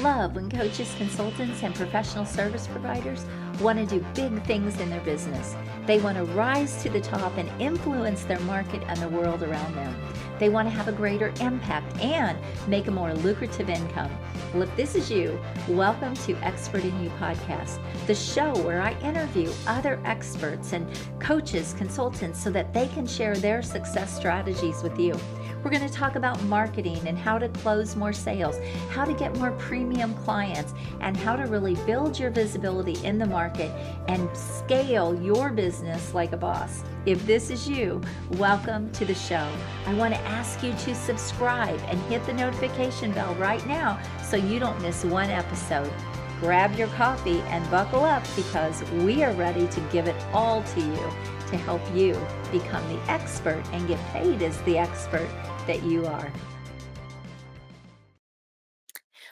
love when coaches, consultants, and professional service providers want to do big things in their business. They want to rise to the top and influence their market and the world around them. They want to have a greater impact and make a more lucrative income. Well, if this is you, welcome to Expert in You podcast, the show where I interview other experts and coaches, consultants, so that they can share their success strategies with you. We're going to talk about marketing and how to close more sales, how to get more premium clients, and how to really build your visibility in the market and scale your business like a boss. If this is you, welcome to the show. I want to ask you to subscribe and hit the notification bell right now so you don't miss one episode. Grab your coffee and buckle up because we are ready to give it all to you to help you become the expert and get paid as the expert that you are.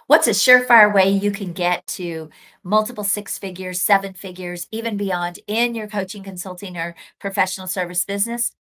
What's a surefire way you can get to multiple six figures, seven figures, even beyond in your coaching, consulting, or professional service business?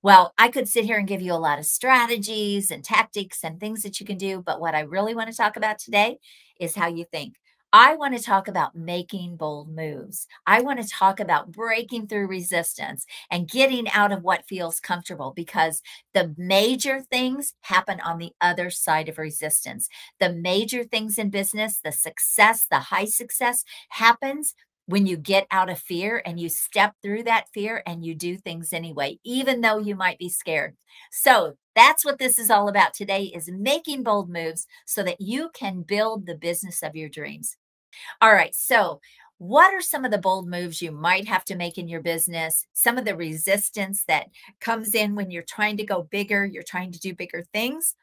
Well, I could sit here and give you a lot of strategies and tactics and things that you can do, but what I really want to talk about today is how you think. I want to talk about making bold moves. I want to talk about breaking through resistance and getting out of what feels comfortable, because the major things happen on the other side of resistance. The major things in business, the success, the high success happens when you get out of fear and you step through that fear and you do things anyway, even though you might be scared. So that's what this is all about today, is making bold moves so that you can build the business of your dreams. All right. So what are some of the bold moves you might have to make in your business? Some of the resistance that comes in when you're trying to go bigger, you're trying to do bigger things.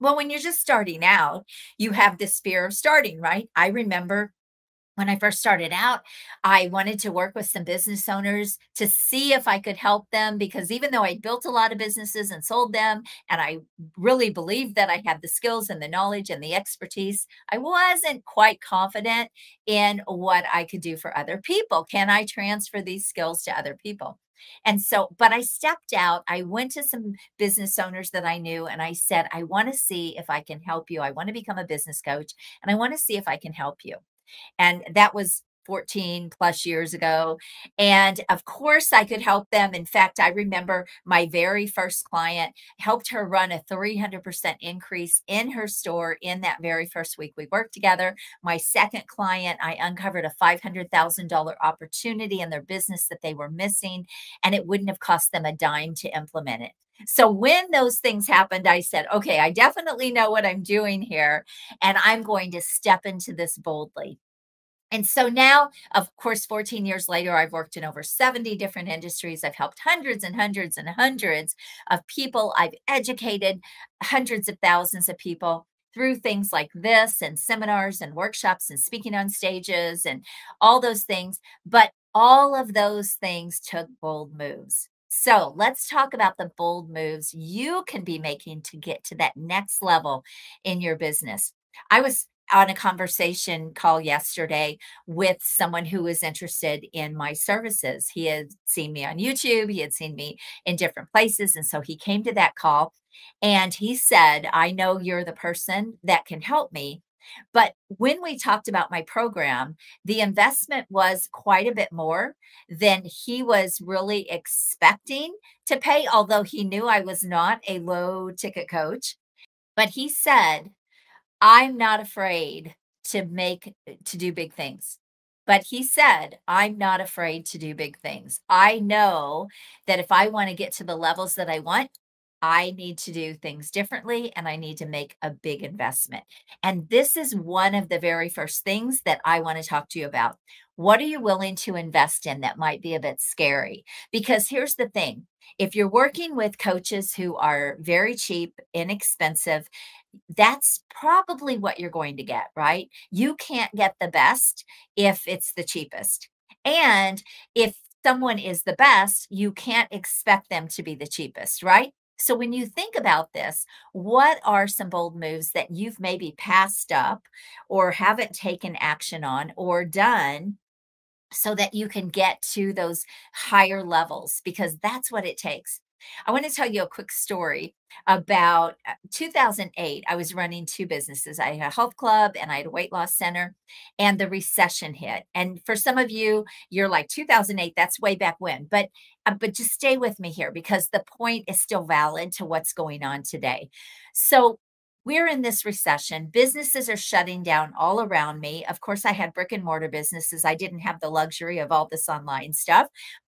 Well, when you're just starting out, you have this fear of starting, right? I remember when I first started out, I wanted to work with some business owners to see if I could help them, because even though I built a lot of businesses and sold them, and I really believed that I had the skills and the knowledge and the expertise, I wasn't quite confident in what I could do for other people. Can I transfer these skills to other people? And so, but I stepped out. I went to some business owners that I knew and I said, I want to see if I can help you. I want to become a business coach and I want to see if I can help you. And that was 14 plus years ago. And of course, I could help them. In fact, I remember my very first client, helped her run a 300% increase in her store in that very first week we worked together. My second client, I uncovered a $500,000 opportunity in their business that they were missing, and it wouldn't have cost them a dime to implement it. So when those things happened, I said, okay, I definitely know what I'm doing here, and I'm going to step into this boldly. And so now, of course, 14 years later, I've worked in over 70 different industries. I've helped hundreds and hundreds and hundreds of people. I've educated hundreds of thousands of people through things like this and seminars and workshops and speaking on stages and all those things. But all of those things took bold moves. So let's talk about the bold moves you can be making to get to that next level in your business. I was on a conversation call yesterday with someone who was interested in my services. He had seen me on YouTube. He had seen me in different places. And so he came to that call and he said, I know you're the person that can help me. But when we talked about my program, the investment was quite a bit more than he was really expecting to pay, although he knew I was not a low ticket coach. But he said, I'm not afraid to do big things. But he said, I'm not afraid to do big things. I know that if I want to get to the levels that I want, I need to do things differently and I need to make a big investment. And this is one of the very first things that I want to talk to you about. What are you willing to invest in that might be a bit scary? Because here's the thing. If you're working with coaches who are very cheap, inexpensive, that's probably what you're going to get, right? You can't get the best if it's the cheapest. And if someone is the best, you can't expect them to be the cheapest, right? So when you think about this, what are some bold moves that you've maybe passed up or haven't taken action on or done so that you can get to those higher levels? Because that's what it takes. I want to tell you a quick story about 2008. I was running two businesses. I had a health club and I had a weight loss center, and the recession hit. And for some of you, you're like 2008, that's way back when. But just stay with me here because the point is still valid to what's going on today. So we're in this recession. Businesses are shutting down all around me. Of course, I had brick and mortar businesses. I didn't have the luxury of all this online stuff.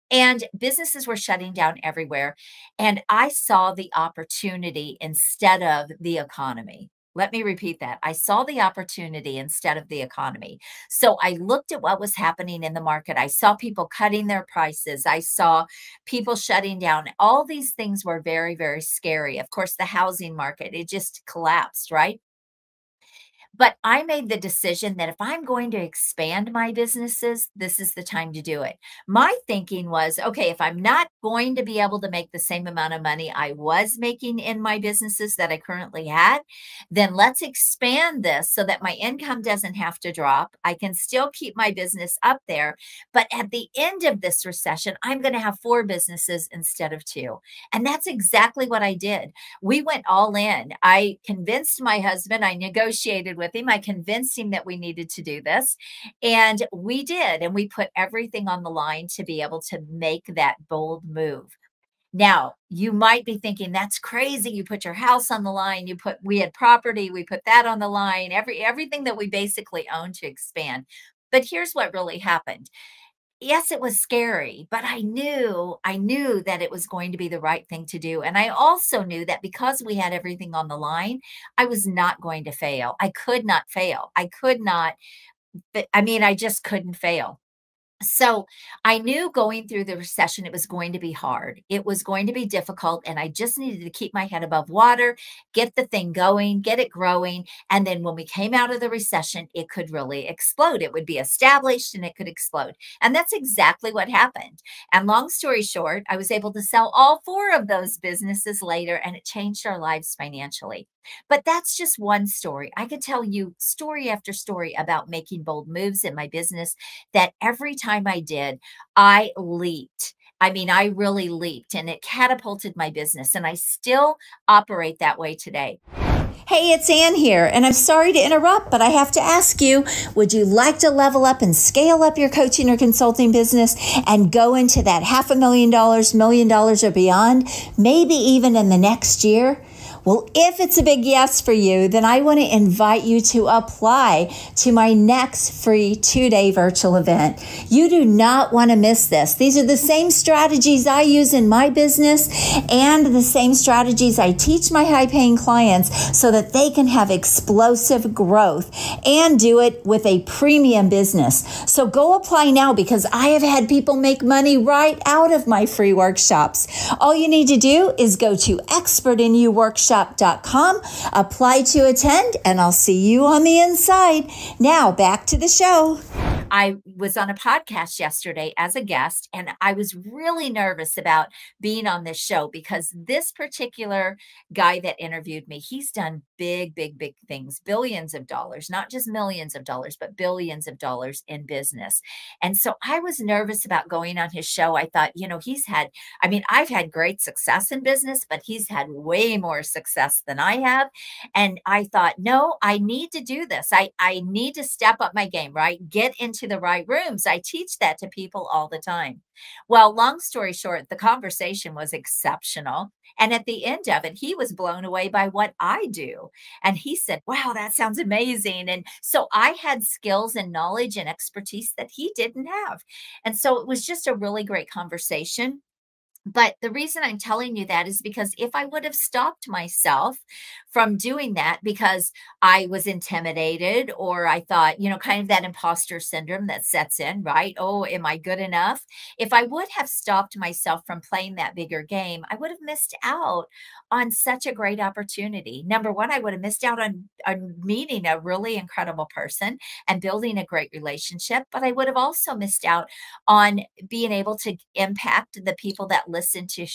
And businesses were shutting down everywhere. And I saw the opportunity instead of the economy. Let me repeat that. I saw the opportunity instead of the economy. So I looked at what was happening in the market. I saw people cutting their prices. I saw people shutting down. All these things were very, very scary. Of course, the housing market, it just collapsed, right? But I made the decision that if I'm going to expand my businesses, this is the time to do it. My thinking was, okay, if I'm not going to be able to make the same amount of money I was making in my businesses that I currently had, then let's expand this so that my income doesn't have to drop. I can still keep my business up there. But at the end of this recession, I'm going to have four businesses instead of two. And that's exactly what I did. We went all in. I convinced my husband, I negotiated with him, I convinced him that we needed to do this. And we did. And we put everything on the line to be able to make that bold move. Now, you might be thinking that's crazy. You put your house on the line, we had property, we put that on the line, everything that we basically own to expand. But here's what really happened. Yes, it was scary, but I knew that it was going to be the right thing to do. And I also knew that because we had everything on the line, I was not going to fail. I could not fail. I could not, I mean, I just couldn't fail. So I knew going through the recession, it was going to be hard. It was going to be difficult. And I just needed to keep my head above water, get the thing going, get it growing. And then when we came out of the recession, it could really explode. It would be established and it could explode. And that's exactly what happened. And long story short, I was able to sell all four of those businesses later, and it changed our lives financially. But that's just one story. I could tell you story after story about making bold moves in my business that every time I did, I leaped. I mean, I really leaped and it catapulted my business. And I still operate that way today. Hey, it's Ann here, and I'm sorry to interrupt, but I have to ask you, would you like to level up and scale up your coaching or consulting business and go into that $500,000, $1 million or beyond, maybe even in the next year? Well, if it's a big yes for you, then I want to invite you to apply to my next free 2-day virtual event. You do not want to miss this. These are the same strategies I use in my business and the same strategies I teach my high-paying clients so that they can have explosive growth and do it with a premium business. So go apply now because I have had people make money right out of my free workshops. All you need to do is go to expertinyouworkshop.com, apply to attend, and I'll see you on the inside. Now back to the show. I was on a podcast yesterday as a guest, and I was really nervous about being on this show because this particular guy that interviewed me, he's done big, big, big things, billions of dollars, not just millions of dollars, but billions of dollars in business. And so I was nervous about going on his show. I thought, I've had great success in business, but he's had way more success than I have. And I thought, no, I need to do this. I need to step up my game, right? Get into the right rooms. I teach that to people all the time. Well, long story short, the conversation was exceptional. And at the end of it, he was blown away by what I do. And he said, wow, that sounds amazing. And so I had skills and knowledge and expertise that he didn't have. And so it was just a really great conversation. But the reason I'm telling you that is because if I would have stopped myself from doing that because I was intimidated or I thought, kind of that imposter syndrome that sets in, right? Oh, am I good enough? If I would have stopped myself from playing that bigger game, I would have missed out on such a great opportunity. Number one, I would have missed out on meeting a really incredible person and building a great relationship, but I would have also missed out on being able to impact the people that listen to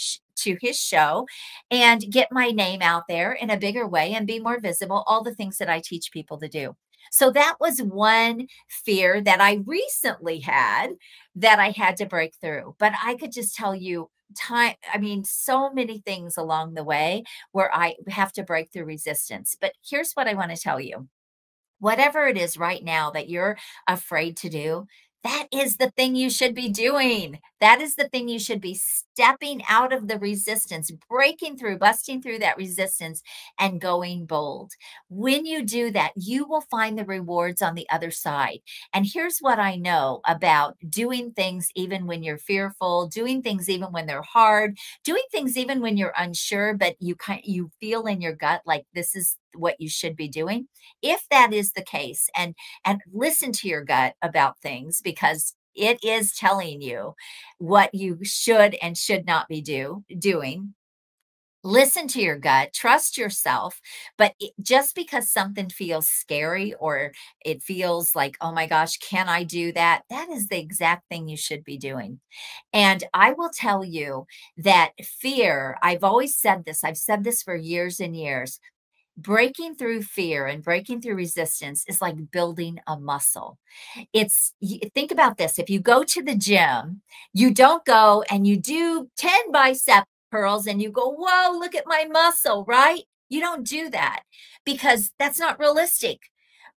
his show and get my name out there in a bigger way and be more visible, all the things that I teach people to do. So that was one fear that I recently had that I had to break through. But I could just tell you, time, I mean, so many things along the way where I have to break through resistance. But here's what I want to tell you. Whatever it is right now that you're afraid to do, that is the thing you should be doing. That is the thing you should be stepping out of the resistance, breaking through, busting through that resistance and going bold. When you do that, you will find the rewards on the other side. And here's what I know about doing things even when you're fearful, doing things even when they're hard, doing things even when you're unsure, but you feel in your gut like this is what you should be doing. If that is the case, and listen to your gut about things because it is telling you what you should and should not be doing. Listen to your gut, trust yourself, but just because something feels scary or it feels like, oh my gosh, can I do that? That is the exact thing you should be doing. And I will tell you that fear, I've always said this, I've said this for years and years. Breaking through fear and breaking through resistance is like building a muscle. Think about this. If you go to the gym, you don't go and you do 10 bicep curls and you go, whoa, look at my muscle, right? You don't do that because that's not realistic.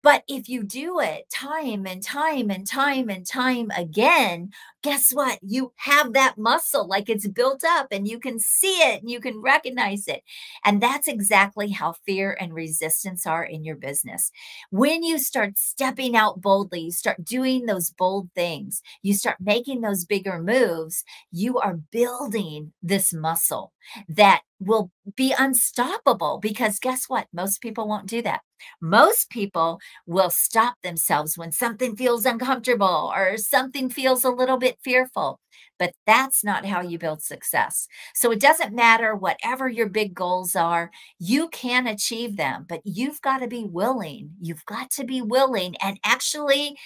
But if you do it time and time and time and time again, guess what? You have that muscle like it's built up and you can see it and you can recognize it. And that's exactly how fear and resistance are in your business. When you start stepping out boldly, you start doing those bold things, you start making those bigger moves, you are building this muscle that will be unstoppable because guess what? Most people won't do that. Most people will stop themselves when something feels uncomfortable or something feels a little bit fearful. But that's not how you build success. So it doesn't matter whatever your big goals are, you can achieve them, but you've got to be willing. You've got to be willing and actually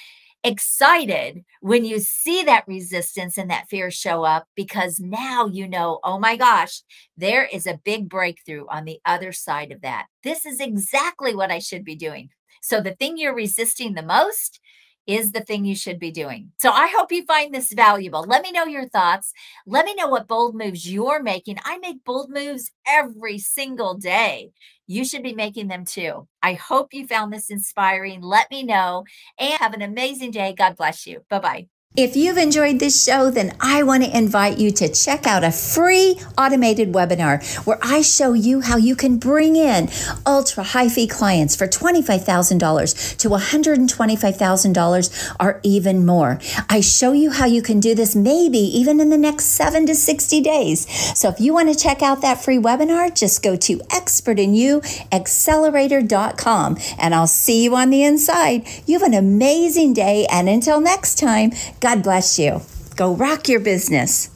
excited when you see that resistance and that fear show up because now you know, oh my gosh, there is a big breakthrough on the other side of that. This is exactly what I should be doing. So the thing you're resisting the most is the thing you should be doing. So I hope you find this valuable. Let me know your thoughts. Let me know what bold moves you're making. I make bold moves every single day. You should be making them too. I hope you found this inspiring. Let me know and have an amazing day. God bless you. Bye-bye. If you've enjoyed this show, then I want to invite you to check out a free automated webinar where I show you how you can bring in ultra high fee clients for $25,000 to $125,000 or even more. I show you how you can do this maybe even in the next 7 to 60 days. So if you want to check out that free webinar, just go to expertinyouaccelerator.com and I'll see you on the inside. You have an amazing day, and until next time, God bless you. Go rock your business.